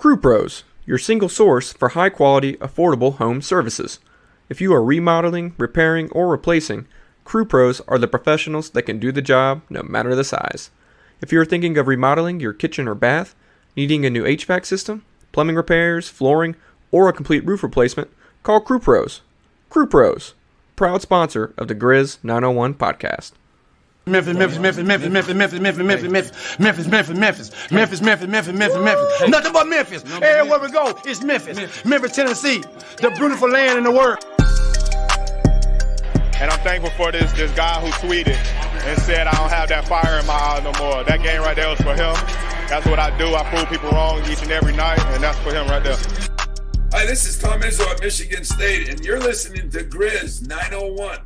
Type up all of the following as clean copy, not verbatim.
Crew Pros, your single source for high-quality, affordable home services. If you are remodeling, repairing, or replacing, Crew Pros are the professionals that can do the job no matter the size. If you are thinking of remodeling your kitchen or bath, needing a new HVAC system, plumbing repairs, flooring, or a complete roof replacement, call Crew Pros. Crew Pros, proud sponsor of the Grizz 901 podcast. Memphis. Nothing but Memphis. Everywhere we go, it's Memphis. Memphis, Tennessee, the beautiful land in the world. And I'm thankful for this guy who tweeted and said I don't have that fire in my eye no more. That game right there was for him. That's what I do. I prove people wrong each and every night, and that's for him right there. Hi, this is Tom Izzo at Michigan State, and you're listening to Grizz 901.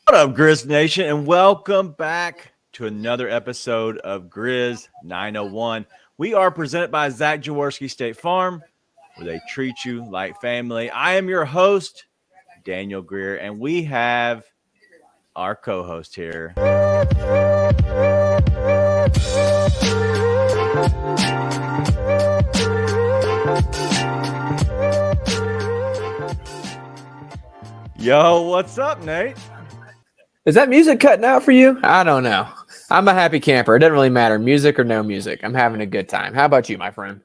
What up, Grizz Nation, and welcome back to another episode of Grizz 901. We are presented by Zach Jaworski State Farm, where they treat you like family. I am your host, Daniel Greer, and we have our co-host here. Yo, what's up, Nate? Is that music cutting out for you? I don't know. I'm a happy camper. It doesn't really matter, music or no music. I'm having a good time. How about you, my friend?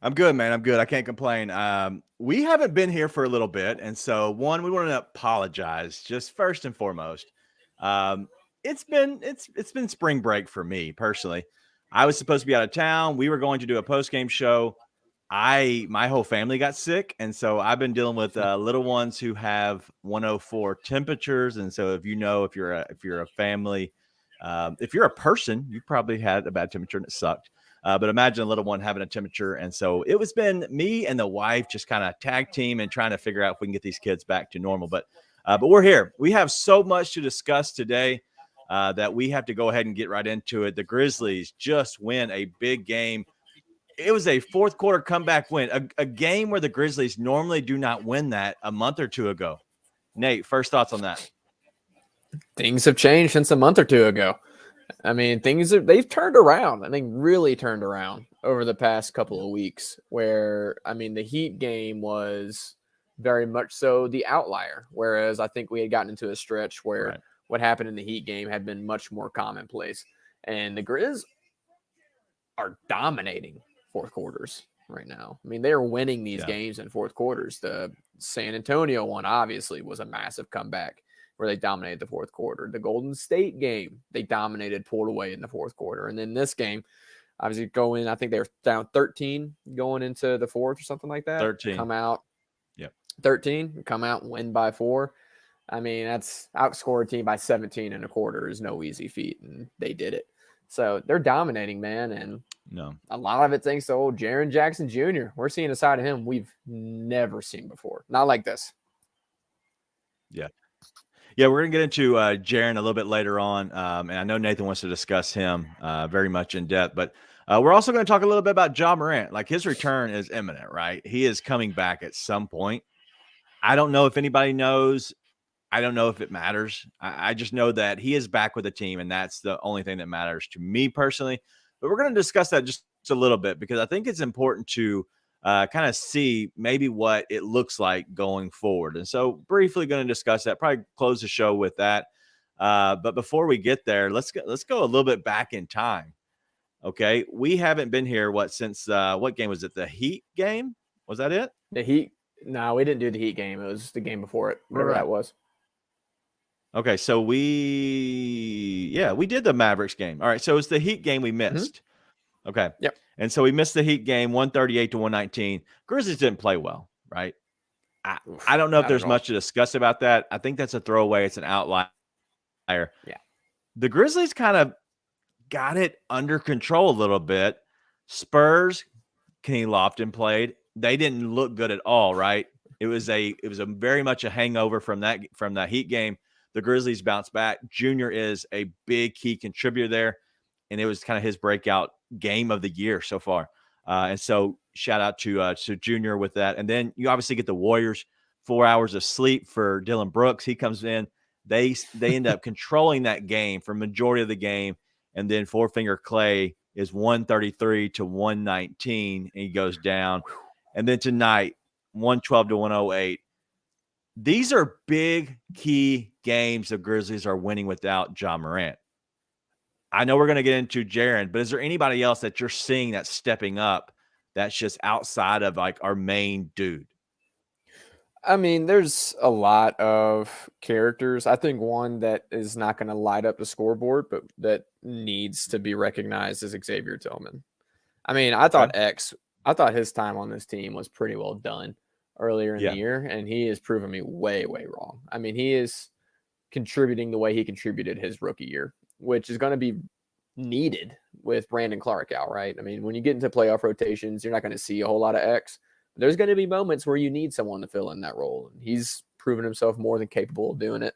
I'm good, man. I'm good. I can't complain. We haven't been here for a little bit, and so we want to apologize just first and foremost. It's been spring break for me personally. I was supposed to be out of town. We were going to do a post-game show. My whole family got sick, and so I've been dealing with little ones who have 104 temperatures. And so if you're a family, if you're a person, you probably had a bad temperature and it sucked. But imagine a little one having a temperature. And so it's been me and the wife just kind of tag team and trying to figure out if we can get these kids back to normal. But we're here. We have so much to discuss today that we have to go ahead and get right into it. The Grizzlies just win a big game. It was a fourth quarter comeback win, a game where the Grizzlies normally do not win that a month or two ago. Nate, first thoughts on that? Things have changed since a month or two ago. I mean, they've turned around. I think really turned around over the past couple of weeks where, I mean, the Heat game was very much so the outlier, whereas I think we had gotten into a stretch where what happened in the Heat game had been much more commonplace. And the Grizz are dominating fourth quarters right now. I mean, they're winning these games in fourth quarters. The San Antonio one obviously was a massive comeback where they dominated the fourth quarter. The Golden State game, they dominated, pulled away in the fourth quarter. And then this game, obviously I think they were down 13 going into the fourth or something like that. 13. Come out. Yep. 13, come out and win by 4. I mean, that's outscore a team by 17 in a quarter is no easy feat, and they did it. So they're dominating, man, and a lot of it thanks to old Jaren Jackson Jr. We're seeing a side of him we've never seen before. Not like this. Yeah, we're going to get into Jaren a little bit later on, and I know Nathan wants to discuss him very much in depth, but we're also going to talk a little bit about Ja Morant. Like, his return is imminent, right? He is coming back at some point. I don't know if anybody knows. I don't know if it matters. I just know that he is back with the team, and that's the only thing that matters to me personally. But we're going to discuss that just a little bit because I think it's important to kind of see maybe what it looks like going forward. And so briefly going to discuss that, probably close the show with that. But before we get there, let's go a little bit back in time. Okay. We haven't been here since what game was it? The Heat game? Was that it? The Heat? No, we didn't do the Heat game. It was the game before it, whatever that was. Okay, so we did the Mavericks game. All right, so it's the Heat game we missed. Mm-hmm. Okay. Yep. And so we missed the Heat game, 138-119. Grizzlies didn't play well, right? I don't know if there's much to discuss about that. I think that's a throwaway. It's an outlier. Yeah. The Grizzlies kind of got it under control a little bit. Spurs, Kenny Lofton played. They didn't look good at all, right? It was a very much a hangover from that Heat game. The Grizzlies bounced back. Junior is a big key contributor there, and it was kind of his breakout game of the year so far. And so shout out to Junior with that. And then you obviously get the Warriors, 4 hours of sleep for Dylan Brooks. He comes in. They end up controlling that game for majority of the game. And then Four Finger Clay is 133 to 119, and he goes down. And then tonight, 112 to 108. These are big, key games the Grizzlies are winning without Ja Morant. I know we're going to get into Jaren, but is there anybody else that you're seeing that's stepping up that's just outside of like our main dude? I mean, there's a lot of characters. I think one that is not going to light up the scoreboard, but that needs to be recognized is Xavier Tillman. I mean, I thought his time on this team was pretty well done earlier in the year, and he has proven me way, way wrong. I mean, he is contributing the way he contributed his rookie year, which is going to be needed with Brandon Clark out, right? I mean, when you get into playoff rotations, you're not going to see a whole lot of X. There's going to be moments where you need someone to fill in that role. And he's proven himself more than capable of doing it.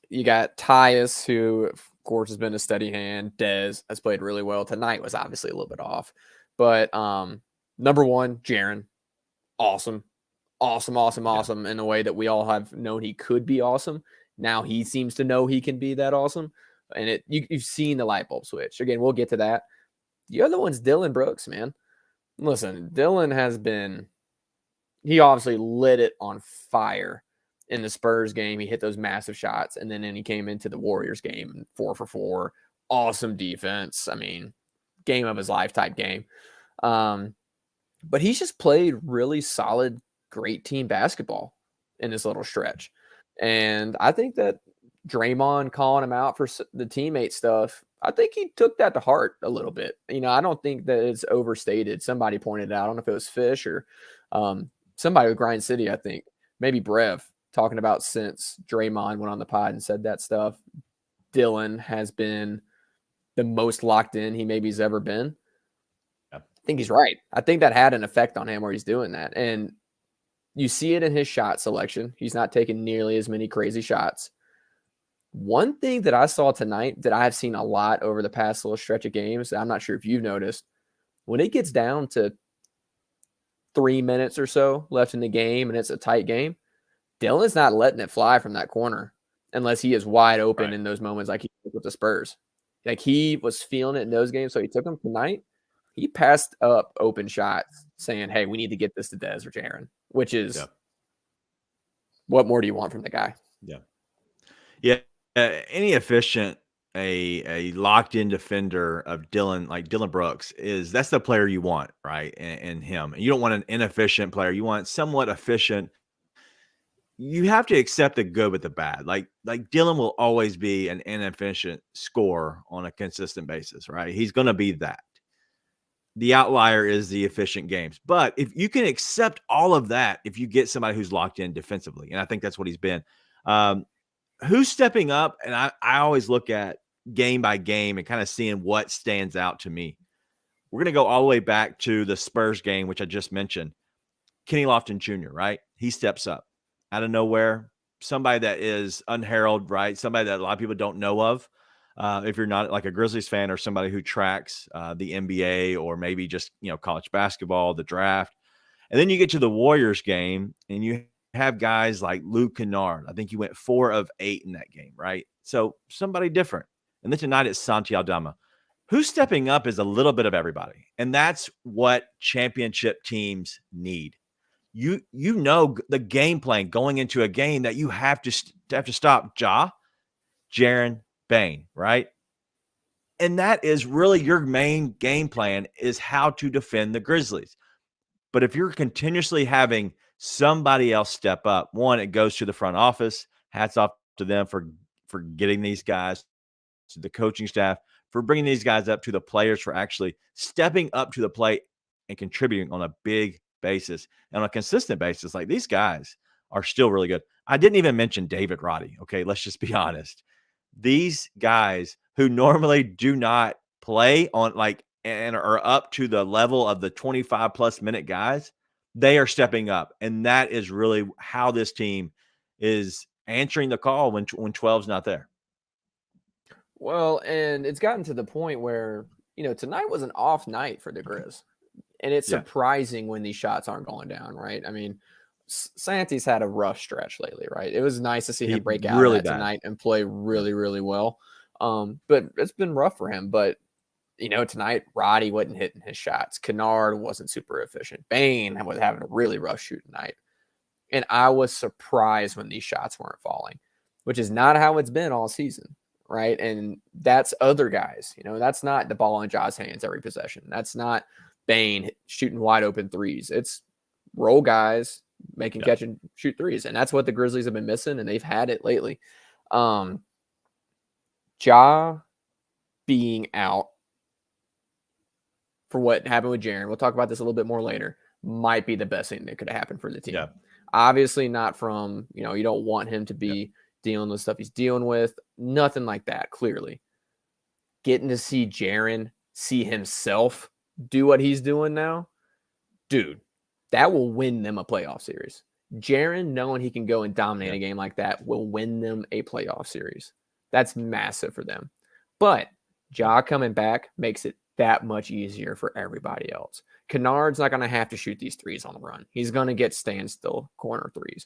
You got Tyus, who, of course, has been a steady hand. Dez has played really well. Tonight was obviously a little bit off. But number one, Jaren. Awesome in a way that we all have known he could be awesome. Now he seems to know he can be that awesome. And you've seen the light bulb switch. Again, we'll get to that. The other one's Dylan Brooks, man. Listen, Dylan he obviously lit it on fire in the Spurs game. He hit those massive shots, and then he came into the Warriors game 4 for 4. Awesome defense. I mean, game of his life type game. But he's just played really solid, great team basketball in this little stretch. And I think that Draymond calling him out for the teammate stuff, I think he took that to heart a little bit. I don't think that it's overstated. Somebody pointed out, I don't know if it was Fish or somebody with Grind City, I think. Maybe Brev, talking about since Draymond went on the pod and said that stuff, Dylan has been the most locked in he maybe has ever been. I think he's right. I think that had an effect on him where he's doing that. And you see it in his shot selection. He's not taking nearly as many crazy shots. One thing that I saw tonight that I've seen a lot over the past little stretch of games, I'm not sure if you've noticed, when it gets down to 3 minutes or so left in the game and it's a tight game, Dylan's not letting it fly from that corner unless he is wide open in those moments like he did with the Spurs. Like he was feeling it in those games, so he took them tonight. He passed up open shots saying, hey, we need to get this to Dez or Jaren, which is what more do you want from the guy? Yeah. Any efficient, a locked-in defender of Dylan, like Dylan Brooks, that's the player you want, right? And him. And you don't want an inefficient player. You want somewhat efficient. You have to accept the good with the bad. Like Dylan will always be an inefficient scorer on a consistent basis, right? He's going to be that. The outlier is the efficient games. But if you can accept all of that, if you get somebody who's locked in defensively, and I think that's what he's been. Who's stepping up? And I always look at game by game and kind of seeing what stands out to me. We're going to go all the way back to the Spurs game, which I just mentioned. Kenny Lofton Jr., right? He steps up out of nowhere. Somebody that is unheralded, right? Somebody that a lot of people don't know of. If you're not like a Grizzlies fan or somebody who tracks the NBA or maybe just, college basketball, the draft. And then you get to the Warriors game and you have guys like Luke Kennard. I think he went 4 of 8 in that game, right? So somebody different. And then tonight it's Santi Aldama. Who's stepping up is a little bit of everybody. And that's what championship teams need. You know the game plan going into a game that you have to stop Ja, Jaren, Bane, right? And that is really your main game plan, is how to defend the Grizzlies. But if you're continuously having somebody else step up, one, it goes to the front office. Hats off to them for getting these guys, to the coaching staff, for bringing these guys up, to the players for actually stepping up to the plate and contributing on a big basis and on a consistent basis. Like, these guys are still really good. I didn't even mention David Roddy. Okay, let's just be honest. These guys who normally do not play on and are up to the level of the 25 plus minute guys, they are stepping up. And that is really how this team is answering the call when 12's not there. Well, and it's gotten to the point where, tonight was an off night for the Grizz. And it's surprising when these shots aren't going down, right? I mean, Santi's had a rough stretch lately, right? It was nice to see him break out tonight and play really, really well. But it's been rough for him. But tonight Roddy wasn't hitting his shots. Kennard wasn't super efficient. Bane was having a really rough shooting night. And I was surprised when these shots weren't falling, which is not how it's been all season, right? And that's other guys. That's not the ball in Ja's hands every possession. That's not Bane shooting wide open threes. It's role guys making catch and shoot threes. And that's what the Grizzlies have been missing, and they've had it lately. Ja being out for what happened with Jaren, we'll talk about this a little bit more later, might be the best thing that could have happened for the team. Yeah. Obviously not from, you don't want him to be dealing with stuff he's dealing with. Nothing like that, clearly. Getting to see Jaren see himself do what he's doing now, dude, that will win them a playoff series. Jaren knowing he can go and dominate a game like that will win them a playoff series. That's massive for them. But Ja coming back makes it that much easier for everybody else. Kennard's not going to have to shoot these threes on the run. He's going to get standstill corner threes.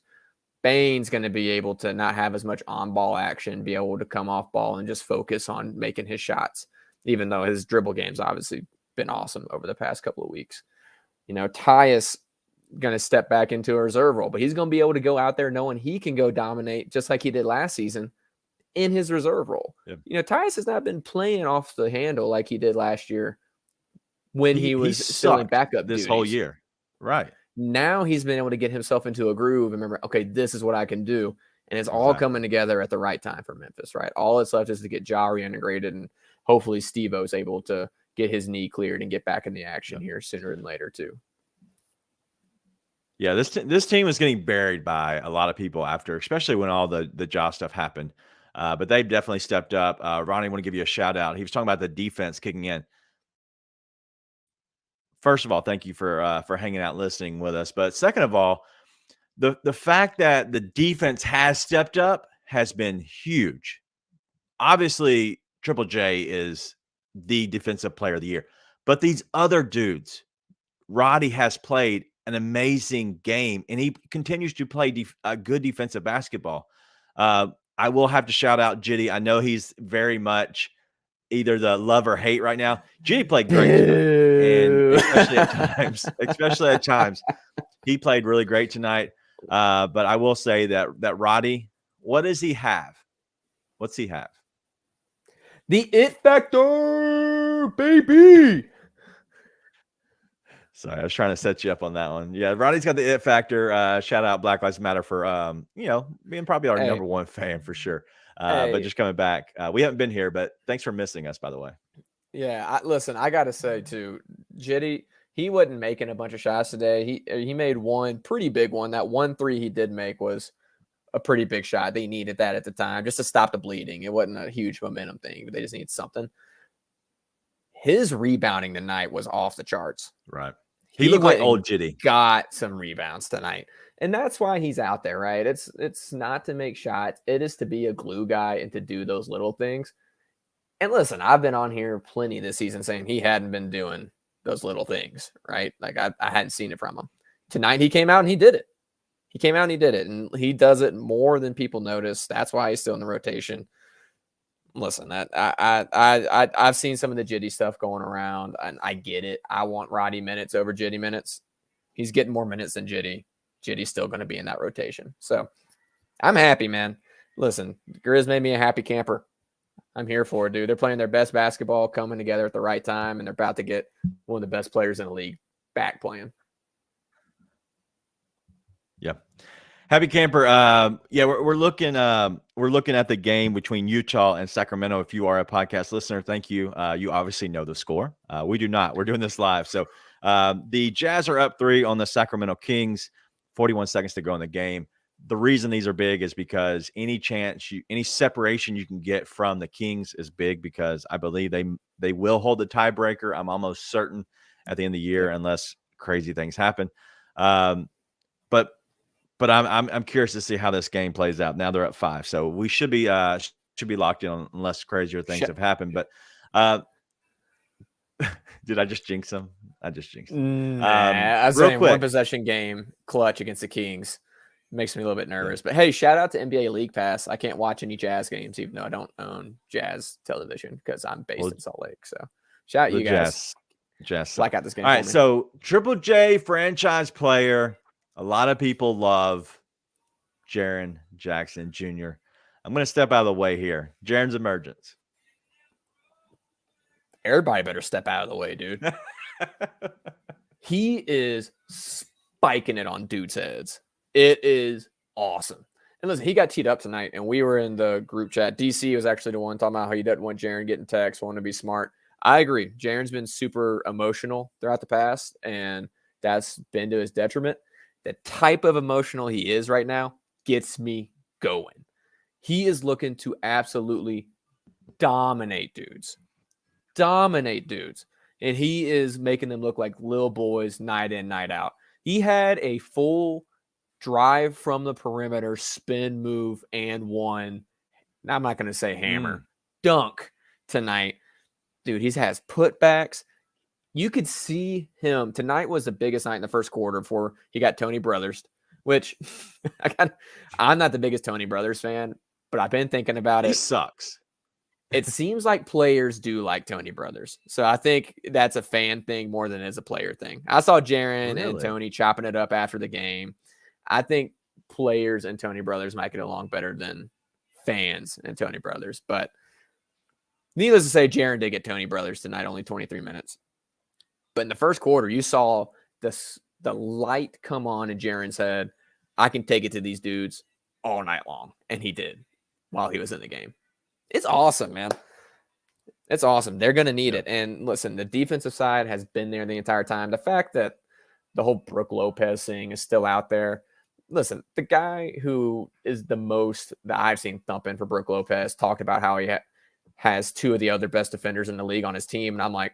Bane's going to be able to not have as much on-ball action, be able to come off ball and just focus on making his shots, even though his dribble game's obviously been awesome over the past couple of weeks. Tyus going to step back into a reserve role, but he's going to be able to go out there knowing he can go dominate just like he did last season in his reserve role. Yep. Tyus has not been playing off the handle like he did last year when he was still in backup this duties. Whole year. Right. Now he's been able to get himself into a groove and remember, okay, this is what I can do. And it's all coming together at the right time for Memphis, right? All that's left is to get Ja reintegrated, and hopefully Steve-O's able to get his knee cleared and get back in the action here sooner than later too. Yeah, this team was getting buried by a lot of people after, especially when all the Ja stuff happened. But they've definitely stepped up. Ronnie, I want to give you a shout out. He was talking about the defense kicking in. First of all, thank you for hanging out, listening with us. But second of all, the fact that the defense has stepped up has been huge. Obviously, Triple J is the defensive player of the year. But these other dudes, Roddy has played an amazing game, and he continues to play good defensive basketball. I will have to shout out Jitty. I know he's very much either the love or hate right now. Jitty played great tonight, and especially at times, he played really great tonight. But I will say that Roddy, what does he have? What's he have? The it factor, baby. Sorry, I was trying to set you up on that one. Yeah, Roddy's got the it factor. Shout out Black Lives Matter for being probably our number one fan for sure. But just coming back, we haven't been here, but thanks for missing us, by the way. Yeah, listen, I got to say too, Jitty, he wasn't making a bunch of shots today. He made one pretty big one. That 1-3 he did make was a pretty big shot. They needed that at the time just to stop the bleeding. It wasn't a huge momentum thing, but they just needed something. His rebounding tonight was off the charts. Right. He looked like old Jitty. Got some rebounds tonight. And that's why he's out there, right? It's not to make shots. It is to be a glue guy and to do those little things. And listen, I've been on here plenty this season saying he hadn't been doing those little things, right? Like I hadn't seen it from him. Tonight he came out and he did it. He came out and he did it. And he does it more than people notice. That's why he's still in the rotation. Listen, I've seen some of the Jitty stuff going around, and I get it. I want Roddy minutes over Jitty minutes. He's getting more minutes than Jitty. Jitty's still going to be in that rotation. So I'm happy, man. Listen, Grizz made me a happy camper. I'm here for it, dude. They're playing their best basketball, coming together at the right time, and they're about to get one of the best players in the league back playing. Yep. Happy camper. We're looking at the game between Utah and Sacramento. If you are a podcast listener, thank you. You obviously know the score. We do not. We're doing this live. So the Jazz are up 3 on the Sacramento Kings. 41 seconds to go in the game. The reason these are big is because any separation you can get from the Kings is big, because I believe they will hold the tiebreaker. I'm almost certain at the end of the year, unless crazy things happen. But I'm curious to see how this game plays out. Now they're up 5, so we should be locked in unless crazier things have happened. But did I just jinx them? I just jinxed them. I was saying 1 possession game clutch against the Kings. Makes me a little bit nervous. But hey, shout out to NBA League Pass. I can't watch any Jazz games, even though I don't own Jazz television because I'm based in Salt Lake. So shout out you guys. Jazz. Black out this game. All right, so Triple J franchise player. A lot of people love Jaren Jackson Jr. I'm going to step out of the way here. Jaren's emergence. Everybody better step out of the way, dude. He is spiking it on dudes' heads. It is awesome. And listen, he got teed up tonight, and we were in the group chat. DC was actually the one talking about how he doesn't want Jaren getting texts, wanting to be smart. I agree. Jaren's been super emotional throughout the past, and that's been to his detriment. The type of emotional he is right now gets me going. He is looking to absolutely dominate dudes. And he is making them look like little boys night in, night out. He had a full drive from the perimeter, spin move, and one. Now, I'm not going to say hammer. Dunk tonight. Dude, he has putbacks. You could see him. Tonight was the biggest night in the first quarter before he got Tony Brothers, which I'm not the biggest Tony Brothers fan, but I've been thinking about it. He sucks. It seems like players do like Tony Brothers. So I think that's a fan thing more than it is a player thing. I saw Jaren and Tony chopping it up after the game. I think players and Tony Brothers might get along better than fans and Tony Brothers. But needless to say, Jaren did get Tony Brothers tonight, only 23 minutes. But in the first quarter, you saw the light come on in Jaren's head. I can take it to these dudes all night long. And he did while he was in the game. It's awesome, man. It's awesome. They're going to need it. And listen, the defensive side has been there the entire time. The fact that the whole Brook Lopez thing is still out there. Listen, the guy who is the most that I've seen thumping for Brook Lopez talked about how he has two of the other best defenders in the league on his team. And I'm like,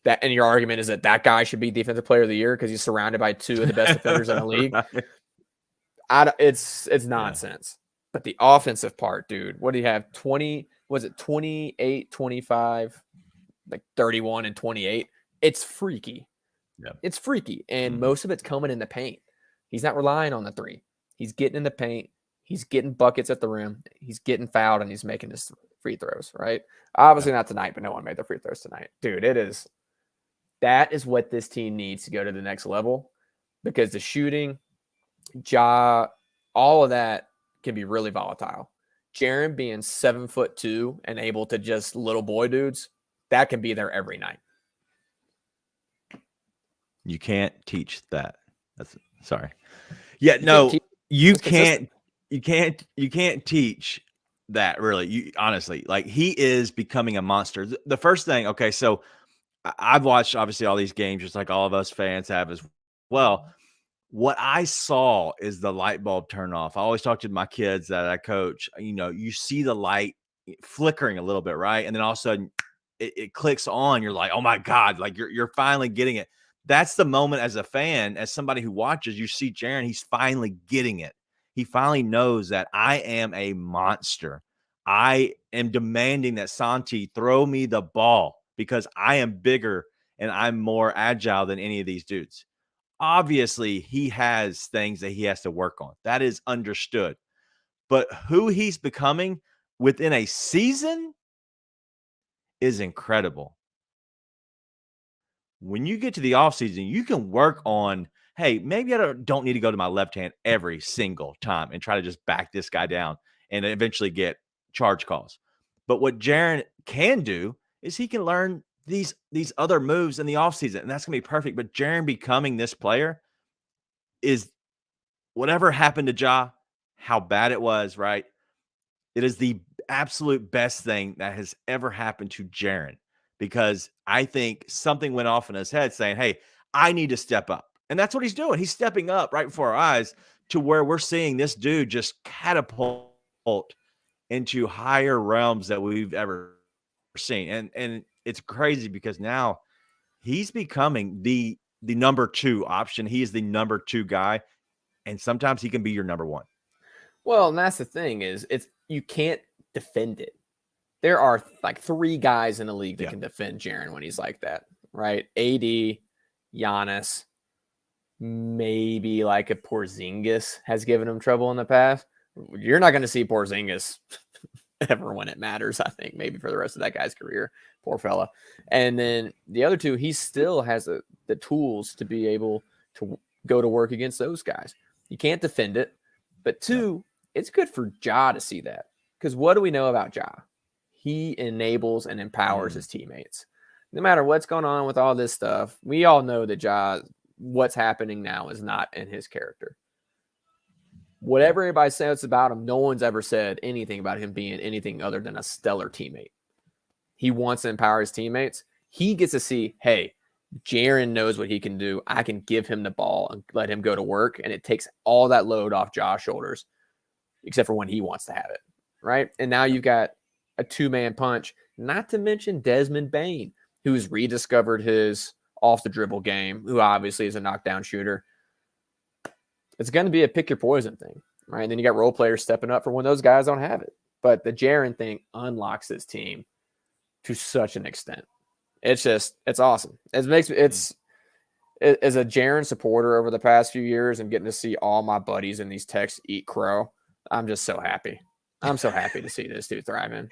that, and your argument is that guy should be defensive player of the year because he's surrounded by two of the best defenders in the league. It's nonsense. But the offensive part, dude, what do you have? 28, 25, like 31 and 28. It's freaky. Yeah. It's freaky. And most of it's coming in the paint. He's not relying on the three. He's getting in the paint. He's getting buckets at the rim. He's getting fouled and he's making his free throws, right? Obviously not tonight, but no one made the free throws tonight. Dude, that is what this team needs to go to the next level because the shooting, all of that can be really volatile. Jaren being 7'2" and able to just little boy dudes, that can be there every night. You can't teach that. Sorry. Yeah, no, you can't teach that really. Honestly, like he is becoming a monster. The first thing, okay, so I've watched obviously all these games just like all of us fans have as well. What I saw is the light bulb turn off. I always talk to my kids that I coach, you see the light flickering a little bit, right? And then all of a sudden it clicks on. You're like, oh my God, like you're finally getting it. That's the moment as a fan, as somebody who watches, you see Jaren, he's finally getting it. He finally knows that I am a monster. I am demanding that Santi throw me the ball because I am bigger and I'm more agile than any of these dudes. Obviously, he has things that he has to work on. That is understood. But who he's becoming within a season is incredible. When you get to the offseason, you can work on, hey, maybe I don't need to go to my left hand every single time and try to just back this guy down and eventually get charge calls. But what Jaren can do is he can learn these other moves in the offseason, and that's going to be perfect. But Jaren becoming this player is whatever happened to Ja, how bad it was, right? It is the absolute best thing that has ever happened to Jaren because I think something went off in his head saying, hey, I need to step up. And that's what he's doing. He's stepping up right before our eyes to where we're seeing this dude just catapult into higher realms that we've ever seen. And it's crazy because now he's becoming the number 2 option. He is the number 2 guy. And sometimes he can be your number 1. Well, and that's the thing is you can't defend it. There are like 3 guys in the league that can defend Jaren when he's like that, right? AD, Giannis, maybe like a Porzingis has given him trouble in the past. You're not going to see Porzingis ever when it matters, I think, maybe for the rest of that guy's career. Poor fella. And then the other two, he still has the tools to be able to go to work against those guys. You can't defend it. But two, it's good for Ja to see that. Because what do we know about Ja? He enables and empowers his teammates. No matter what's going on with all this stuff, we all know that Ja, what's happening now is not in his character. Whatever everybody says about him, no one's ever said anything about him being anything other than a stellar teammate. He wants to empower his teammates. He gets to see, hey, Jaren knows what he can do. I can give him the ball and let him go to work, and it takes all that load off Ja's shoulders, except for when he wants to have it, right? And now you've got a two-man punch, not to mention Desmond Bane, who's rediscovered his off-the-dribble game, who obviously is a knockdown shooter. It's going to be a pick-your-poison thing, right? And then you got role players stepping up for when those guys don't have it. But the Jaren thing unlocks this team to such an extent. It's awesome. As a Jaren supporter over the past few years and getting to see all my buddies in these texts eat crow, I'm just so happy. I'm so happy to see this dude thriving.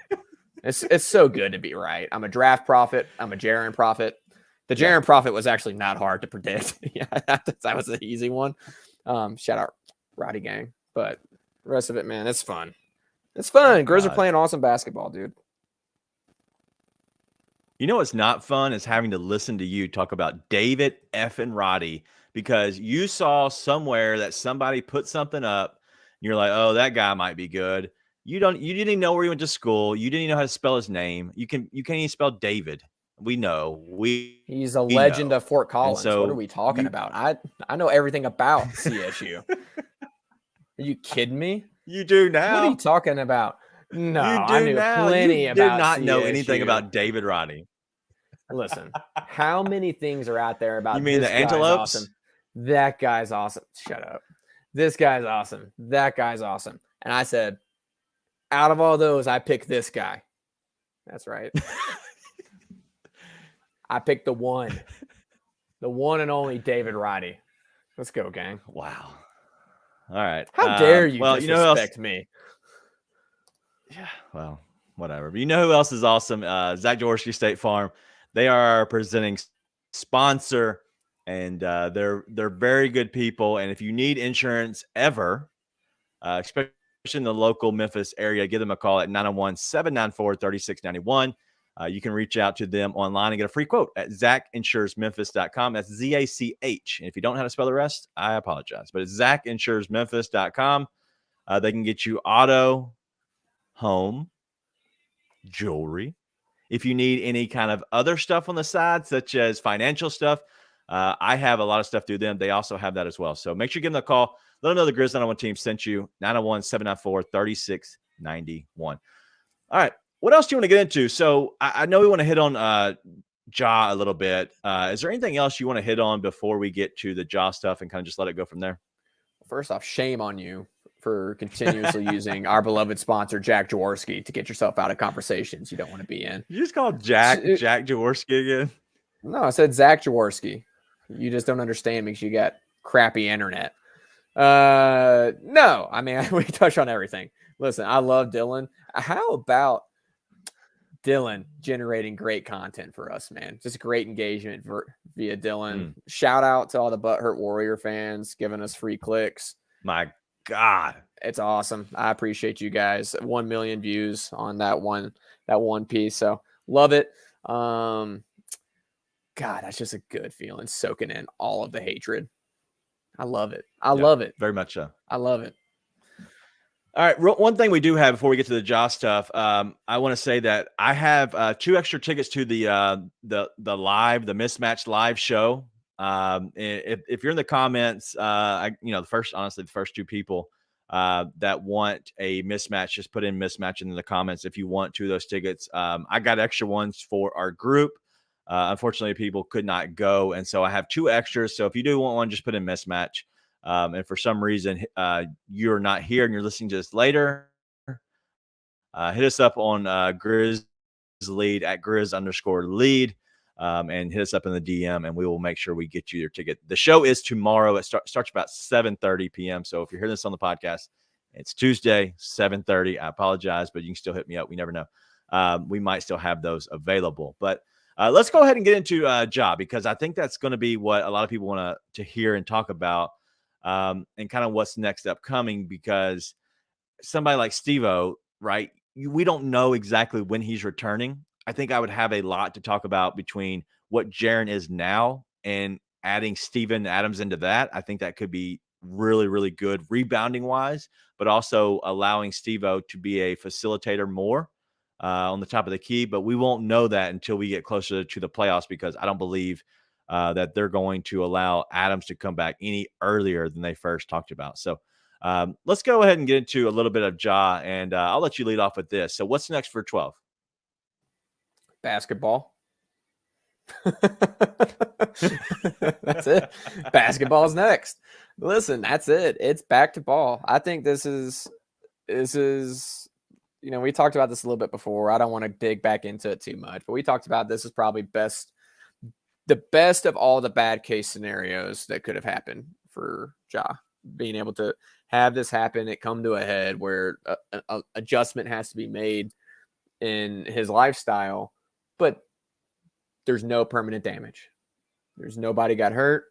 It's so good to be right. I'm a draft prophet. I'm a Jaren prophet. The Jaren prophet was actually not hard to predict. Yeah, that was an easy one. Shout out Roddy Gang. But the rest of it, man, it's fun. It's fun. Grizz are playing awesome basketball, dude. You know what's not fun is having to listen to you talk about David effing Roddy, because you saw somewhere that somebody put something up and you're like, oh, that guy might be good. You didn't even know where he went to school. You didn't even know how to spell his name. You can't even spell David. We know. He's a legend of Fort Collins. So what are we talking about? I know everything about CSU. Are you kidding me? You do now. What are you talking about? No, I knew plenty about CSU. You did not know anything about David Roddy. Listen, how many things are out there about you mean this the Antelopes? Awesome. That guy's awesome. Shut up. This guy's awesome. That guy's awesome. And I said, out of all those, I picked this guy. That's right. I picked the one and only David Roddy. Let's go, gang. Wow. All right. How dare you disrespect me? Yeah, well, whatever. But you know who else is awesome? Zach Jaworski State Farm. They are our presenting sponsor, and they're very good people. And if you need insurance ever, especially in the local Memphis area, give them a call at 901-794-3691. You can reach out to them online and get a free quote at zachinsuresmemphis.com. That's Z-A-C-H. And if you don't know how to spell the rest, I apologize. But it's zachinsuresmemphis.com. They can get you auto, home, jewelry. If you need any kind of other stuff on the side, such as financial stuff, I have a lot of stuff through them. They also have that as well. So make sure you give them a call. Let them know the Grizz 901 team sent you. 901-794-3691. All right. What else do you want to get into? So I know we want to hit on Ja a little bit. Is there anything else you want to hit on before we get to the Ja stuff and kind of just let it go from there? First off, shame on you for continuously using our beloved sponsor, Jack Jaworski, to get yourself out of conversations you don't want to be in. You just called Jack Jaworski again? No, I said Zach Jaworski. You just don't understand because you got crappy internet. No, I mean, we touch on everything. Listen, I love Dylan. How about Dylan generating great content for us, man? Just great engagement via Dylan. Shout out to all the Butthurt Warrior fans giving us free clicks. My God, it's awesome. I appreciate you guys. 1 million views on that one piece. So love it. God, that's just a good feeling, soaking in all of the hatred. I love it. I love it. Very much so. I love it. All right. One thing we do have before we get to the Ja stuff, I want to say that I have 2 extra tickets to the Mismatch live show. If you're in the comments, the first 2 people that want a mismatch, just put in mismatch in the comments if you want 2 of those tickets. I got extra ones for our group. Unfortunately, people could not go, and so I have 2 extras. So if you do want one, just put in mismatch. And for some reason you're not here and you're listening to this later, hit us up on Grizz Lead at Grizz_lead. and hit us up in the DM, and we will make sure we get you your ticket. The show is tomorrow. It starts about 7:30 p.m. So if you're hearing this on the podcast, it's Tuesday, 7:30. I apologize, but you can still hit me up. We never know. We might still have those available. But let's go ahead and get into Ja, because I think that's going to be what a lot of people want to hear and talk about, and kind of what's next upcoming, because somebody like Steve-O, right, we don't know exactly when he's returning. I think I would have a lot to talk about between what Jaren is now and adding Steven Adams into that. I think that could be really, really good rebounding wise, but also allowing Steve-O to be a facilitator more on the top of the key. But we won't know that until we get closer to the playoffs, because I don't believe that they're going to allow Adams to come back any earlier than they first talked about. So let's go ahead and get into a little bit of Ja, and I'll let you lead off with this. So what's next for 12? Basketball. That's it. Basketball's next. Listen, that's it. It's back to ball. I think this is, we talked about this a little bit before. I don't want to dig back into it too much, but we talked about this is probably the best of all the bad case scenarios that could have happened for Ja. Being able to have this happen, it come to a head where an adjustment has to be made in his lifestyle, but there's no permanent damage. There's nobody got hurt.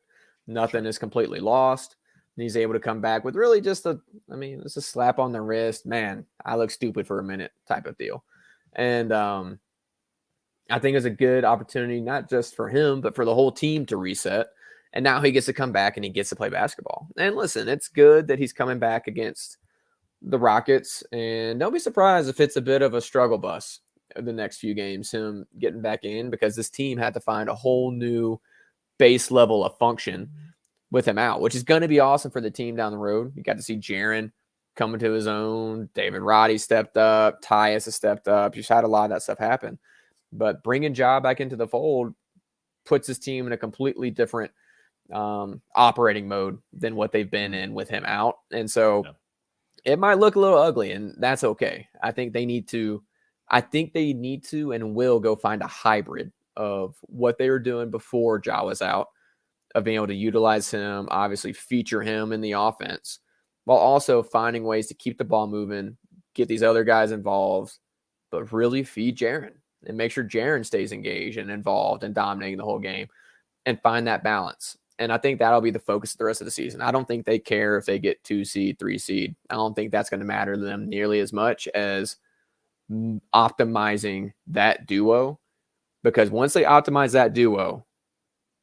Nothing is completely lost. And he's able to come back with really just it's a slap on the wrist. Man, I look stupid for a minute type of deal. And I think it's a good opportunity, not just for him, but for the whole team to reset. And now he gets to come back and he gets to play basketball. And listen, it's good that he's coming back against the Rockets. And don't be surprised if it's a bit of a struggle bus the next few games, him getting back in, because this team had to find a whole new base level of function with him out, which is going to be awesome for the team down the road. You got to see Jaren coming to his own. David Roddy stepped up. Tyus has stepped up. You've had a lot of that stuff happen. But bringing Ja back into the fold puts his team in a completely different operating mode than what they've been in with him out. And so it might look a little ugly, and that's okay. I think they need to and will go find a hybrid of what they were doing before Ja was out, of being able to utilize him, obviously feature him in the offense, while also finding ways to keep the ball moving, get these other guys involved, but really feed Jaren and make sure Jaren stays engaged and involved and dominating the whole game, and find that balance. And I think that'll be the focus of the rest of the season. I don't think they care if they get 2 seed, 3 seed. I don't think that's going to matter to them nearly as much as optimizing that duo, because once they optimize that duo,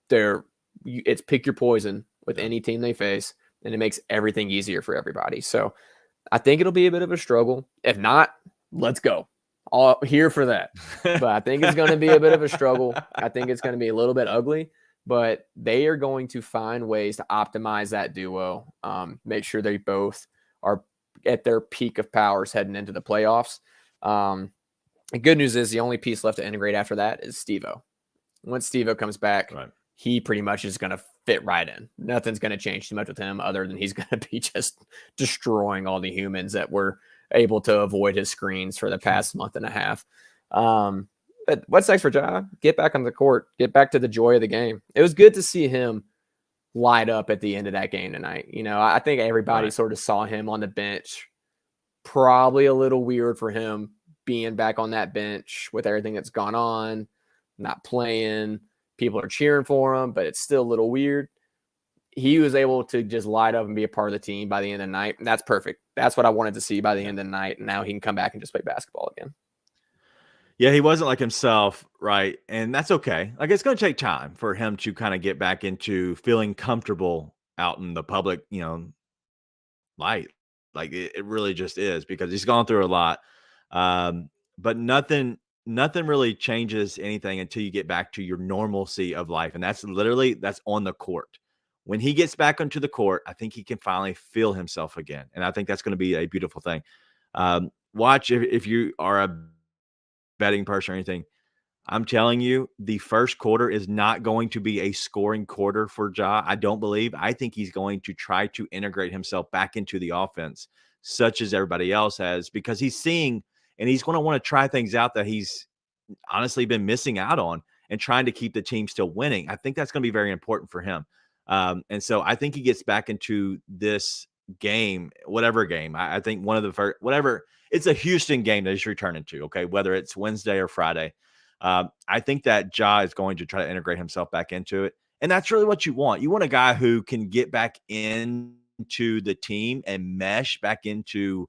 it's pick your poison with any team they face, and it makes everything easier for everybody. So I think it'll be a bit of a struggle. If not, let's go. All here for that. But I think it's going to be a bit of a struggle. I think it's going to be a little bit ugly, but they are going to find ways to optimize that duo, make sure they both are at their peak of powers heading into the playoffs. The good news is the only piece left to integrate after that is Steve-O. Once Steve-O comes back, he pretty much is going to fit right in. Nothing's going to change too much with him, other than he's going to be just destroying all the humans that were able to avoid his screens for the past month and a half. But what's next for Ja? Get back on the court. Get back to the joy of the game. It was good to see him light up at the end of that game tonight. I think everybody sort of saw him on the bench. Probably a little weird for him being back on that bench with everything that's gone on, not playing. People are cheering for him, but it's still a little weird. He was able to just light up and be a part of the team by the end of the night. And that's perfect. That's what I wanted to see by the end of the night. And now he can come back and just play basketball again. Yeah, he wasn't like himself, right? And that's okay. Like, it's going to take time for him to kind of get back into feeling comfortable out in the public, light. Like, it really just is, because he's gone through a lot. But nothing really changes anything until you get back to your normalcy of life. And that's on the court. When he gets back onto the court, I think he can finally feel himself again. And I think that's going to be a beautiful thing. Watch, if you are a betting person or anything, I'm telling you, the first quarter is not going to be a scoring quarter for Ja. I don't believe. I think he's going to try to integrate himself back into the offense, such as everybody else has, because he's seeing, and he's going to want to try things out that he's honestly been missing out on. and trying to keep the team still winning. I think that's going to be very important for him. And so I think he gets back into this game, whatever game. I think one of the first, whatever, it's a Houston game that he's returning to, okay, whether it's Wednesday or Friday. I think that Ja is going to try to integrate himself back into it. And that's really what you want. You want a guy who can get back into the team and mesh back into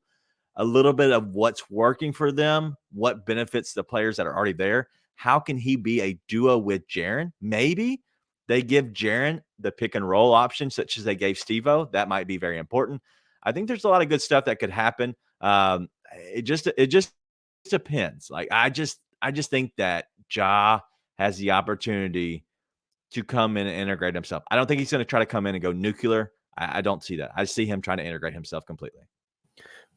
a little bit of what's working for them, what benefits the players that are already there. How can he be a duo with Jaren? Maybe they give Jaren the pick and roll option, such as they gave Steve-O. That might be very important. I think there's a lot of good stuff that could happen. It just depends. Like, I just think that Ja has the opportunity to come in and integrate himself. I don't think he's going to try to come in and go nuclear. I don't see that. I see him trying to integrate himself completely.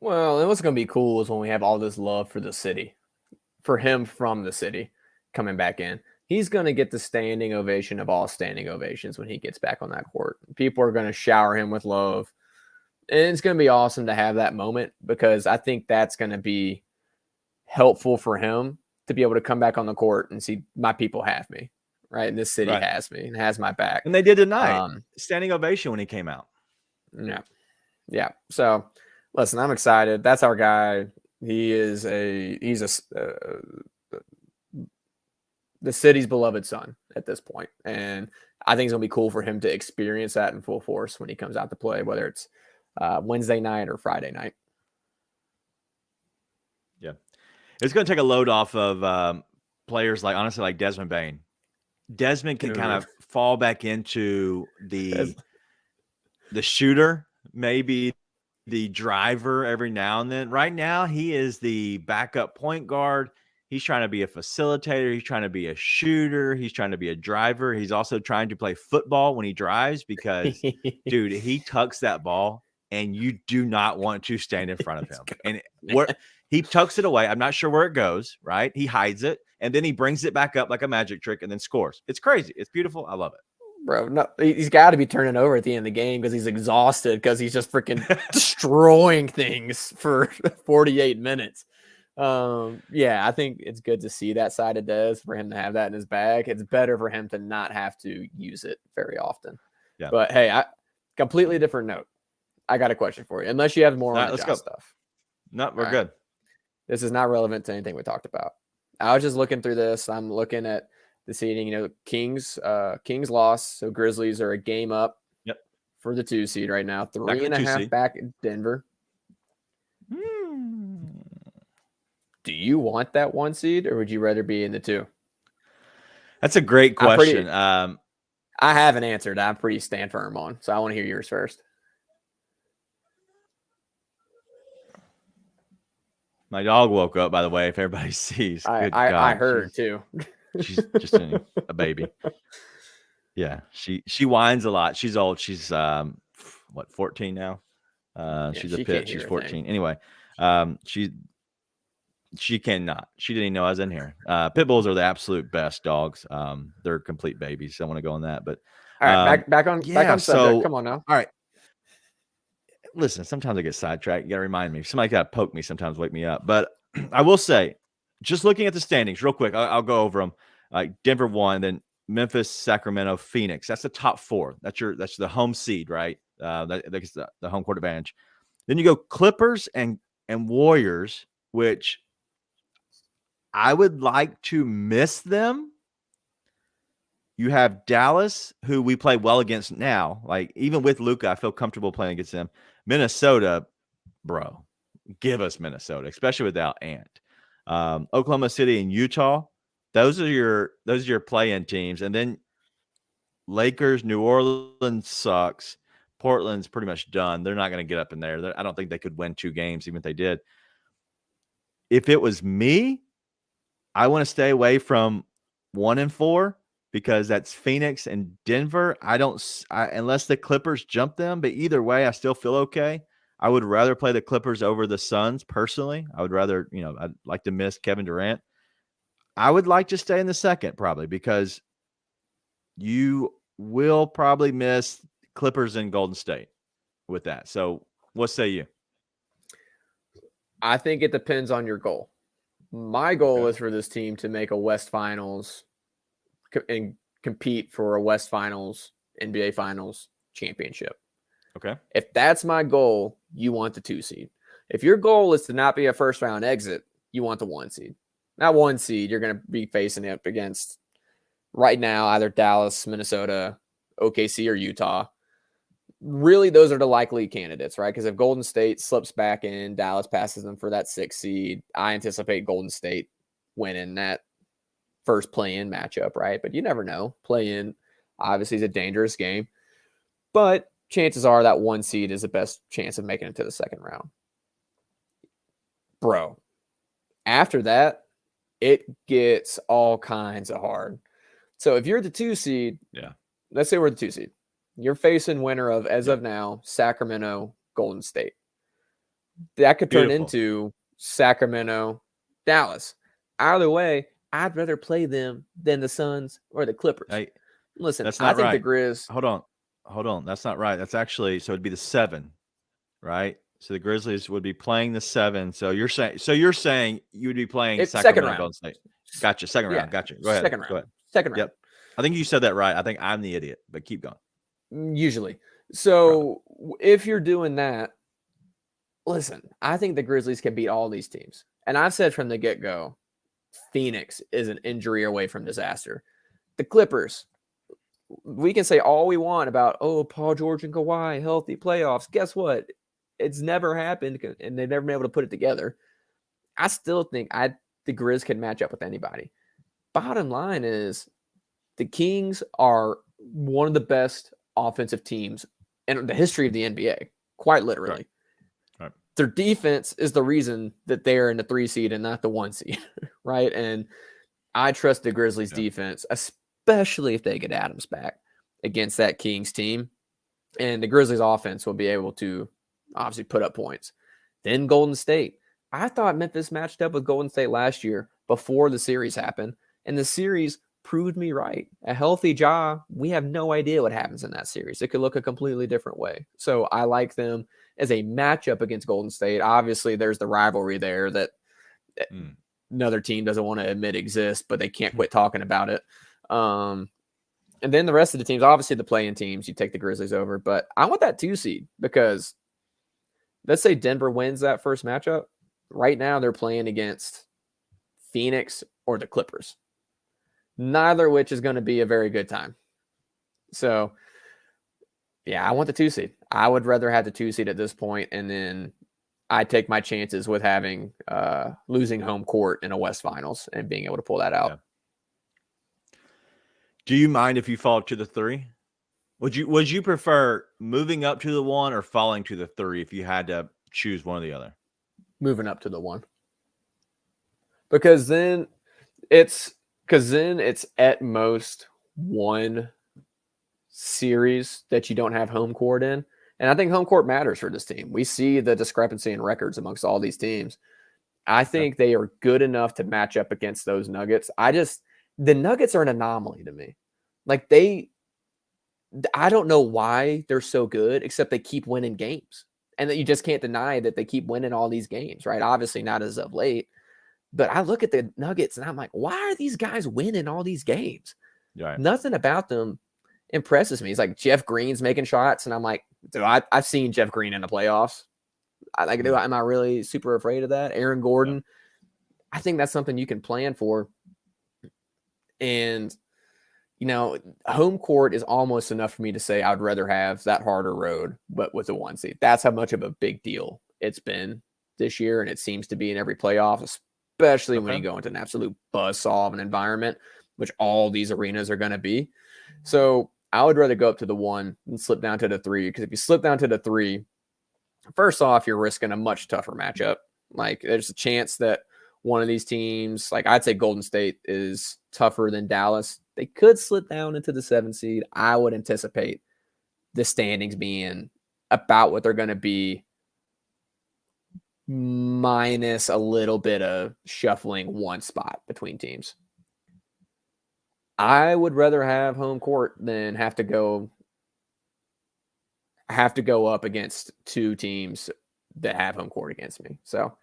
Well, and what's going to be cool is when we have all this love for the city, for him from the city coming back in. He's going to get the standing ovation of all standing ovations when he gets back on that court. People are going to shower him with love. And it's going to be awesome to have that moment, because I think that's going to be helpful for him to be able to come back on the court and see my people have me, right? And this city has me and has my back. And they did tonight. Standing ovation when he came out. Yeah. Yeah. So listen, I'm excited. That's our guy. He's the city's beloved son at this point. And I think it's going to be cool for him to experience that in full force when he comes out to play, whether it's Wednesday night or Friday night. Yeah. It's going to take a load off of players honestly, like Desmond Bane. Desmond can kind of fall back into the shooter, maybe the driver every now and then. Right now, he is the backup point guard. He's trying to be a facilitator. He's trying to be a shooter. He's trying to be a driver. He's also trying to play football when he drives because, dude, he tucks that ball and you do not want to stand in front of him. And he tucks it away. I'm not sure where it goes, right? He hides it, and then he brings it back up like a magic trick and then scores. It's crazy. It's beautiful. I love it. Bro, no, he's got to be turning over at the end of the game because he's exhausted because he's just freaking destroying things for 48 minutes. Yeah, I think it's good to see that side of Dez, for him to have that in his bag. It's better for him to not have to use it very often. Yeah. But hey, completely different note. I got a question for you. Unless you have more on the Ja stuff. No, we're good. This is not relevant to anything we talked about. I was just looking through this. I'm looking at the seeding. Kings lost, so Grizzlies are a game up. Yep. For the 2 seed right now. 3.5 back at Denver. Do you want that 1 seed, or would you rather be in the 2? That's a great question. I haven't answered. I'm pretty stand firm on, so I want to hear yours first. My dog woke up, by the way, if everybody sees. I heard too. She's just a baby. Yeah, she whines a lot. She's old. She's 14 now? She's a pit. She's 14. Anyway, she cannot. She didn't even know I was in here. Pit bulls are the absolute best dogs. They're complete babies. I want to go on that, but all right, back on subject. So, come on now. All right. Listen, sometimes I get sidetracked. You got to remind me. Somebody got to poke me sometimes, wake me up. But I will say, just looking at the standings real quick, I'll go over them. Like Denver 1, then Memphis, Sacramento, Phoenix. That's the top 4. That's the home seed, right? That's the home court advantage. Then you go Clippers and Warriors, which I would like to miss them. You have Dallas, who we play well against now. Like, even with Luka, I feel comfortable playing against them. Minnesota, bro, give us Minnesota, especially without Ant. Oklahoma City and Utah, those are your play-in teams. And then Lakers, New Orleans sucks. Portland's pretty much done. They're not going to get up in there. I don't think they could win 2 games, even if they did. If it was me, I want to stay away from 1 and 4. Because that's Phoenix and Denver. Unless the Clippers jump them, but either way, I still feel okay. I would rather play the Clippers over the Suns personally. I would rather, I'd like to miss Kevin Durant. I would like to stay in the 2nd probably, because you will probably miss Clippers and Golden State with that. So what say you? I think it depends on your goal. My goal is for this team to make a West Finals and compete for a West Finals, NBA Finals championship. Okay. If that's my goal, you want the 2 seed. If your goal is to not be a first round exit, you want the 1 seed. That 1 seed, you're going to be facing up against right now either Dallas, Minnesota, OKC, or Utah. Really, those are the likely candidates, right? Because if Golden State slips back in, Dallas passes them for that 6 seed, I anticipate Golden State winning that first play-in matchup, right? But you never know. Play-in obviously is a dangerous game, but chances are that 1 seed is the best chance of making it to the second round. Bro, after that, it gets all kinds of hard. So if you're the 2 seed, let's say we're the 2 seed, you're facing winner of, as of now, Sacramento, Golden State. That could turn into Sacramento, Dallas. Either way, I'd rather play them than the Suns or the Clippers. Hey, listen, that's not I think right. the Grizz. Hold on. That's not right. That's actually, so it'd be the 7, right? So the Grizzlies would be playing the 7. So you're saying you would be playing Sacramento, Golden State. Gotcha. Second round. Gotcha. Go ahead. Second round. Go ahead. Second round. Yep. I think you said that right. I think I'm the idiot, but keep going. Usually. So if you're doing that, listen, I think the Grizzlies can beat all these teams. And I've said from the get-go, Phoenix is an injury away from disaster. The Clippers, we can say all we want about, Paul George and Kawhi, healthy playoffs. Guess what? It's never happened, and they've never been able to put it together. I still think the Grizz can match up with anybody. Bottom line is the Kings are one of the best offensive teams in the history of the NBA, quite literally. Right. Their defense is the reason that they're in the 3 seed and not the 1 seed, right? And I trust the Grizzlies defense, especially if they get Adams back against that Kings team. And the Grizzlies offense will be able to obviously put up points. Then Golden State. I thought Memphis matched up with Golden State last year before the series happened, and the series proved me right. A healthy Ja, we have no idea what happens in that series. It could look a completely different way. So I like them as a matchup against Golden State. Obviously, there's the rivalry there that another team doesn't want to admit exists, but they can't quit talking about it. And then the rest of the teams, obviously the play-in teams, you take the Grizzlies over. But I want that 2 seed because let's say Denver wins that first matchup. Right now, they're playing against Phoenix or the Clippers, neither of which is going to be a very good time. So, I want the 2 seed. I would rather have the 2 seed at this point, and then I take my chances with having losing home court in a West Finals and being able to pull that out. Yeah. Do you mind if you fall to the 3? Would you prefer moving up to the 1 or falling to the 3 if you had to choose one or the other? Moving up to the 1. Because then it's at most 1 series that you don't have home court in. And I think home court matters for this team. We see the discrepancy in records amongst all these teams. I think they are good enough to match up against those Nuggets. The Nuggets are an anomaly to me. Like I don't know why they're so good, except they keep winning games. And that you just can't deny that they keep winning all these games, right? Obviously not as of late. But I look at the Nuggets and I'm like, why are these guys winning all these games? Right. Nothing about them impresses me. It's like Jeff Green's making shots, and I'm like, dude, I've seen Jeff Green in the playoffs. Am I really super afraid of that? Aaron Gordon, I think that's something you can plan for. And, home court is almost enough for me to say I'd rather have that harder road, but with a 1 seed. That's how much of a big deal it's been this year, and it seems to be in every playoff, especially when you go into an absolute buzzsaw of an environment, which all these arenas are going to be. So I would rather go up to the 1 and slip down to the 3, because if you slip down to the 3, first off, you're risking a much tougher matchup. Like, there's a chance that one of these teams, like I'd say Golden State is tougher than Dallas. They could slip down into the 7 seed. I would anticipate the standings being about what they're going to be, minus a little bit of shuffling 1 spot between teams. I would rather have home court than have to go up against 2 teams that have home court against me. So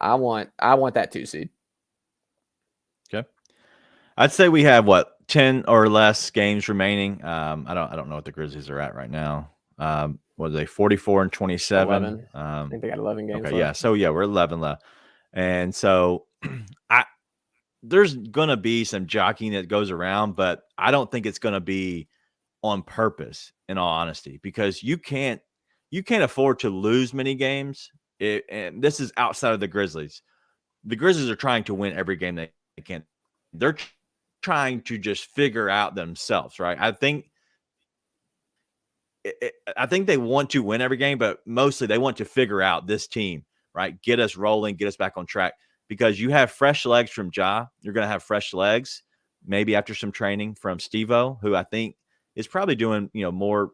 I want that 2 seed. Okay. I'd say we have 10 or less games remaining. I don't know what the Grizzlies are at right now. What are they, 44-27? 11. I think they got 11 games okay, left. yeah. So yeah, we're 11 left. And so there's gonna be some jockeying that goes around, but I don't think it's gonna be on purpose, in all honesty, because you can't afford to lose many games. And this is outside of the Grizzlies. The Grizzlies are trying to win every game they can. They're trying to just figure out themselves, right? I think they want to win every game, but mostly they want to figure out this team, right? Get us rolling, get us back on track, because you have fresh legs from Ja. You're going to have fresh legs, maybe after some training from Steve-O, who I think is probably doing, more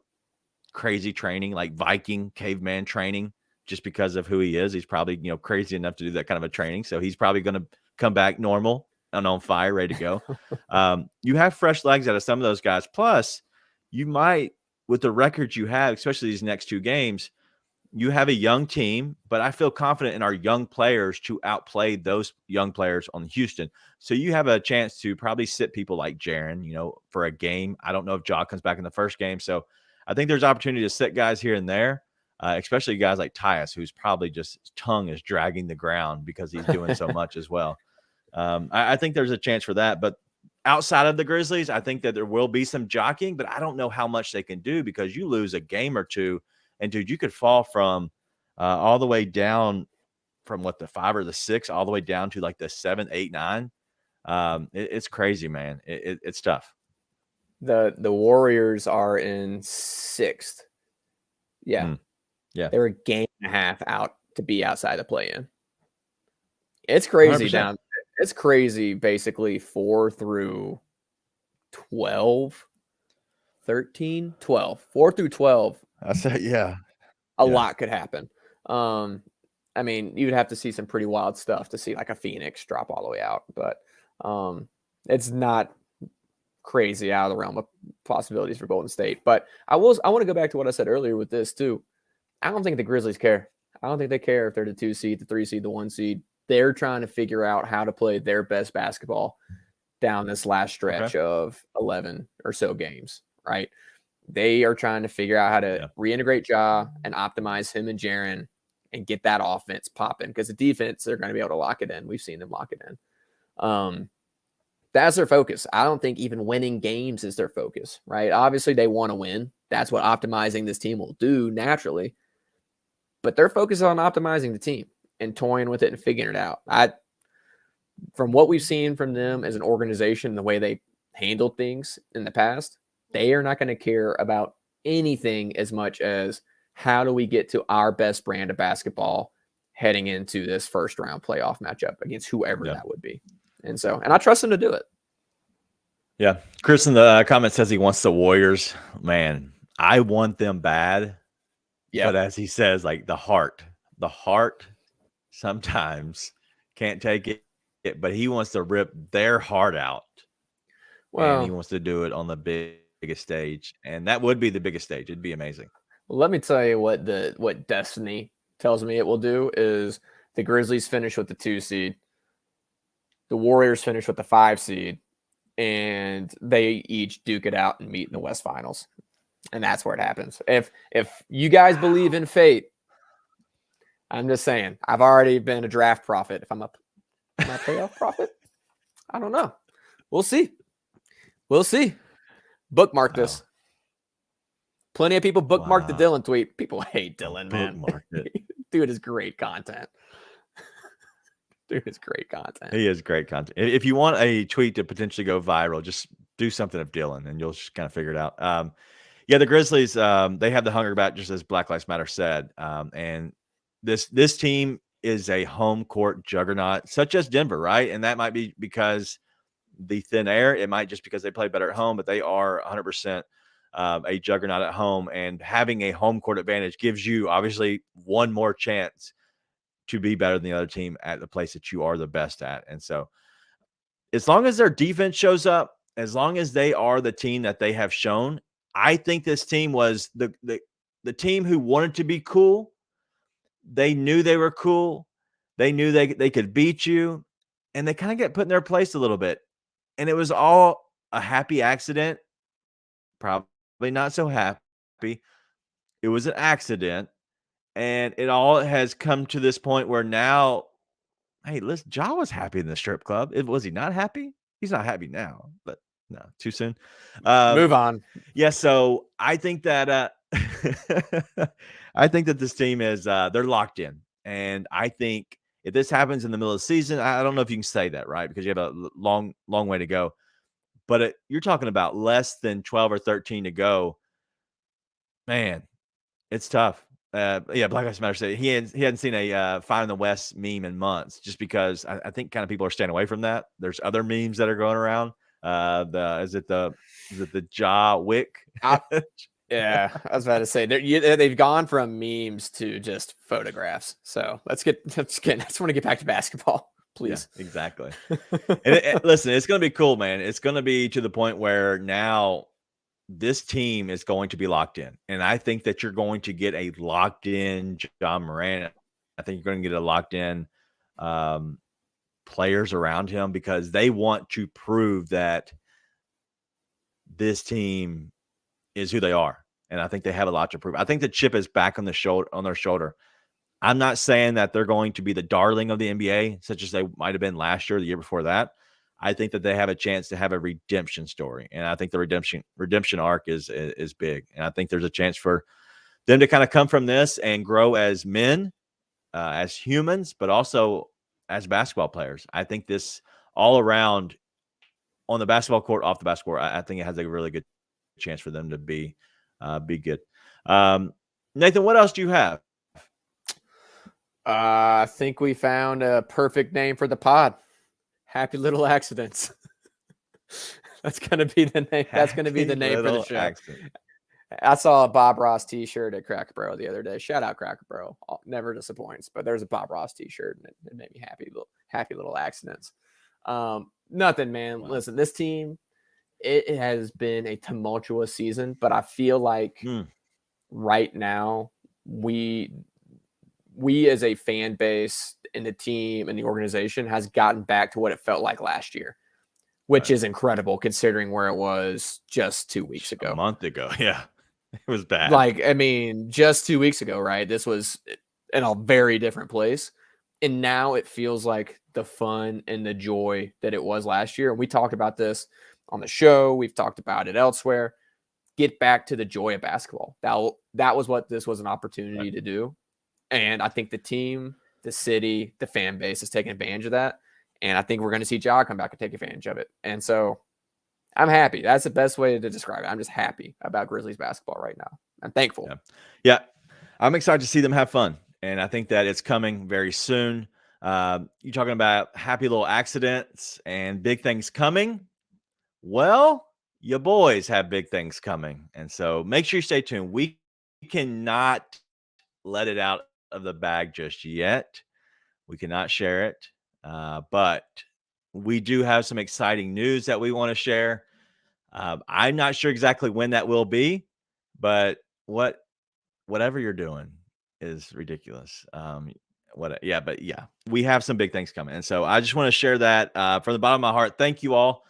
crazy training, like Viking caveman training, just because of who he is. He's probably, crazy enough to do that kind of a training. So he's probably going to come back normal and on fire, ready to go. You have fresh legs out of some of those guys. Plus, you might, with the records you have, especially these next 2 games, you have a young team, but I feel confident in our young players to outplay those young players on Houston. So you have a chance to probably sit people like Jaren, for a game. I don't know if Ja comes back in the first game. So I think there's opportunity to sit guys here and there, especially guys like Tyus, who's probably just his tongue is dragging the ground because he's doing so much as well. I think there's a chance for that. But outside of the Grizzlies, I think that there will be some jockeying, but I don't know how much they can do, because you lose a game or two, and dude, you could fall from all the way down from the 5 or the 6, all the way down to like the 7, 8, 9. It's crazy, man. It's tough. The Warriors are in 6th. Yeah. Yeah. They're a game and a half out to be outside the play-in. It's crazy 100%. down. It's crazy, basically 4 through 12, 13, 12. 4 through 12. I said, yeah. A lot could happen. I mean, you'd have to see some pretty wild stuff to see like a Phoenix drop all the way out, but it's not crazy out of the realm of possibilities for Golden State. But I want to go back to what I said earlier with this too. I don't think the Grizzlies care. I don't think they care if they're the 2 seed, the 3 seed, the 1 seed. They're trying to figure out how to play their best basketball down this last stretch of 11 or so games, right? They are trying to figure out how to reintegrate Ja and optimize him and Jaren and get that offense popping, because the defense, they're going to be able to lock it in. We've seen them lock it in. That's their focus. I don't think even winning games is their focus, right? Obviously, they want to win. That's what optimizing this team will do naturally. But they're focused on optimizing the team and toying with it and figuring it out. From what we've seen from them as an organization, the way they handled things in the past, they are not going to care about anything as much as how do we get to our best brand of basketball heading into this first round playoff matchup against whoever that would be. And I trust them to do it. Yeah. Chris in the comment says he wants the Warriors. Man, I want them bad. Yeah. But as he says, like the heart sometimes can't take it, but he wants to rip their heart out. Well, and he wants to do it on the biggest stage. And that would be the biggest stage. It'd be amazing. Well, let me tell you what destiny tells me it will do is the Grizzlies finish with the 2 seed. The Warriors finish with the 5 seed, and they each duke it out and meet in the West Finals. And that's where it happens. If you guys believe in fate, I'm just saying, I've already been a draft prophet. If I'm a playoff prophet, I don't know. We'll see. Bookmark this. Plenty of people bookmark the Dylan tweet. People hate Dylan, man. Dude is great content. Dude is great content. He is great content. If you want a tweet to potentially go viral, just do something of Dylan, and you'll just kind of figure it out. The Grizzlies, they have the hunger back, just as Black Lives Matter said. And this team is a home court juggernaut, such as Denver, right? And that might be because the thin air. It might just because they play better at home, but they are 100% a juggernaut at home. And having a home court advantage gives you obviously one more chance to be better than the other team at the place that you are the best at. And so as long as their defense shows up, as long as they are the team that they have shown, I think this team was the team who wanted to be cool. They knew they were cool. They knew they could beat you, and they kind of get put in their place a little bit. and it was all a happy accident. Probably not so happy. It was an accident, and it all has come to this point where now, hey, listen, Ja was happy in the strip club. Was he not happy? He's not happy now, but no, too soon. Move on. Yeah, so I think that I think that this team is they're locked in, and I think if this happens in the middle of the season, I don't know if you can say that, right? Because you have a long way to go. But you're talking about less than 12 or 13 to go. Man, it's tough. Yeah, Black Lives Matter said he hadn't seen a Find in the West meme in months, just because I think kind of people are staying away from that. There's other memes that are going around. Is it the Ja Wick? Yeah, I was about to say they've gone from memes to just photographs. So let's want to get back to basketball, please. Yeah, exactly. And listen, it's going to be cool, man. It's going to be to the point where now this team is going to be locked in, and I think that you're going to get a locked in Ja Morant. I think you're going to get a locked in players around him, because they want to prove that this team is who they are. And I think they have a lot to prove. I think the chip is back on their shoulder. I'm not saying that they're going to be the darling of the NBA, such as they might have been last year, or the year before that. I think that they have a chance to have a redemption story. And I think the redemption arc is big. And I think there's a chance for them to kind of come from this and grow as men, as humans, but also as basketball players. I think this all around, on the basketball court, off the basketball court, I think it has a really good chance for them to be good. Nathan, what else do you have? I think we found a perfect name for the pod. Happy Little Accidents. That's going to be the name. That's going to be the name for the show. Accident. I saw a Bob Ross t-shirt at Cracker Barrel the other day. Shout out Cracker Barrel. Never disappoints, but there's a Bob Ross t-shirt, and it made me happy little accidents. Nothing, man. Wow. Listen, this team, it has been a tumultuous season, but I feel like right now we as a fan base and the team and the organization has gotten back to what it felt like last year, which is incredible considering where it was just 2 weeks ago. A month ago. Yeah. It was bad. Like, I mean, just 2 weeks ago, right? This was in a very different place. And now it feels like the fun and the joy that it was last year. And we talked about this on the show. We've talked about it elsewhere. Get back to the joy of basketball. That was what this was an opportunity to do. And I think the team, the city, the fan base is taking advantage of that. And I think we're going to see Ja come back and take advantage of it. And so I'm happy. That's the best way to describe it. I'm just happy about Grizzlies basketball right now. I'm thankful. Yeah. I'm excited to see them have fun. And I think that it's coming very soon. You're talking about happy little accidents and big things coming. Well, your boys have big things coming. And so make sure you stay tuned. We cannot let it out of the bag just yet. We cannot share it. But we do have some exciting news that we want to share. I'm not sure exactly when that will be, but whatever you're doing is ridiculous. We have some big things coming. And so I just want to share that from the bottom of my heart. Thank you all,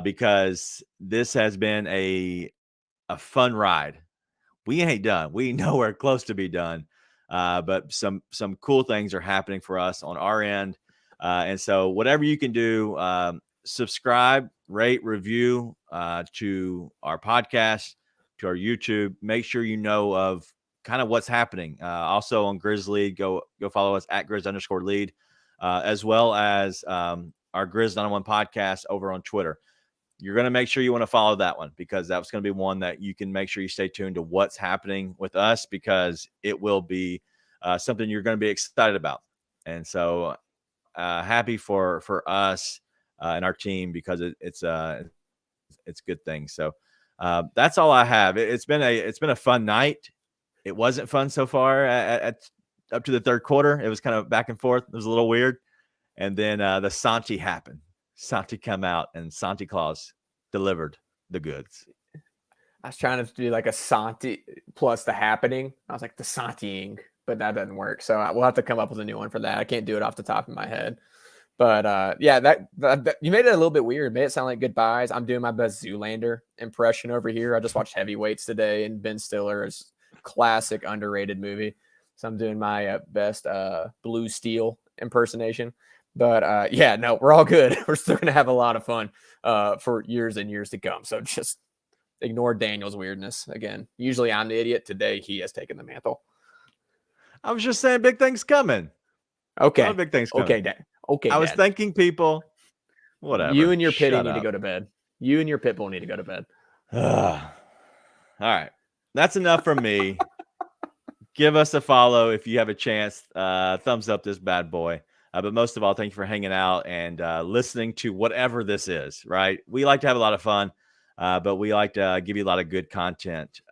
because this has been a fun ride. We ain't done. We know we're close to be done. But some cool things are happening for us on our end. And so whatever you can do, subscribe, rate, review to our podcast, to our YouTube. Make sure you know of kind of what's happening. Also on Grizz Lead, go follow us at Grizz_lead, as well as our Grizz 901 podcast over on Twitter. You're going to make sure you want to follow that one, because that's going to be one that you can make sure you stay tuned to what's happening with us, because it will be something you're going to be excited about. And so happy for us and our team, because it's good things. So that's all I have. It's been a fun night. It wasn't fun so far at up to the third quarter. It was kind of back and forth. It was a little weird. And then the Santi happened. Santi come out, and Santi Claus delivered the goods. I was trying to do like a Santi plus the happening. I was like the Santiing, but that doesn't work. So we'll have to come up with a new one for that. I can't do it off the top of my head. But yeah, that you made it a little bit weird. Made it sound like goodbyes. I'm doing my best Zoolander impression over here. I just watched Heavyweights today, and Ben Stiller's classic underrated movie. So I'm doing my best Blue Steel impersonation. But yeah, no, we're all good. We're still gonna have a lot of fun for years and years to come. So just ignore Daniel's weirdness again. Usually I'm the idiot. Today he has taken the mantle. I was just saying big things coming. Okay. A lot of big things coming. Okay, Dad. Okay. I was thanking people. Whatever. You and your pitty Shut need to up. go to bed. You and your pit bull need to go to bed. All right. That's enough from me. Give us a follow if you have a chance. Thumbs up this bad boy. But most of all, thank you for hanging out and listening to whatever this is, right? We like to have a lot of fun, but we like to give you a lot of good content.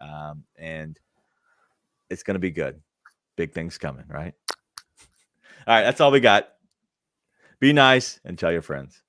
And it's going to be good. Big things coming, right? All right. That's all we got. Be nice and tell your friends.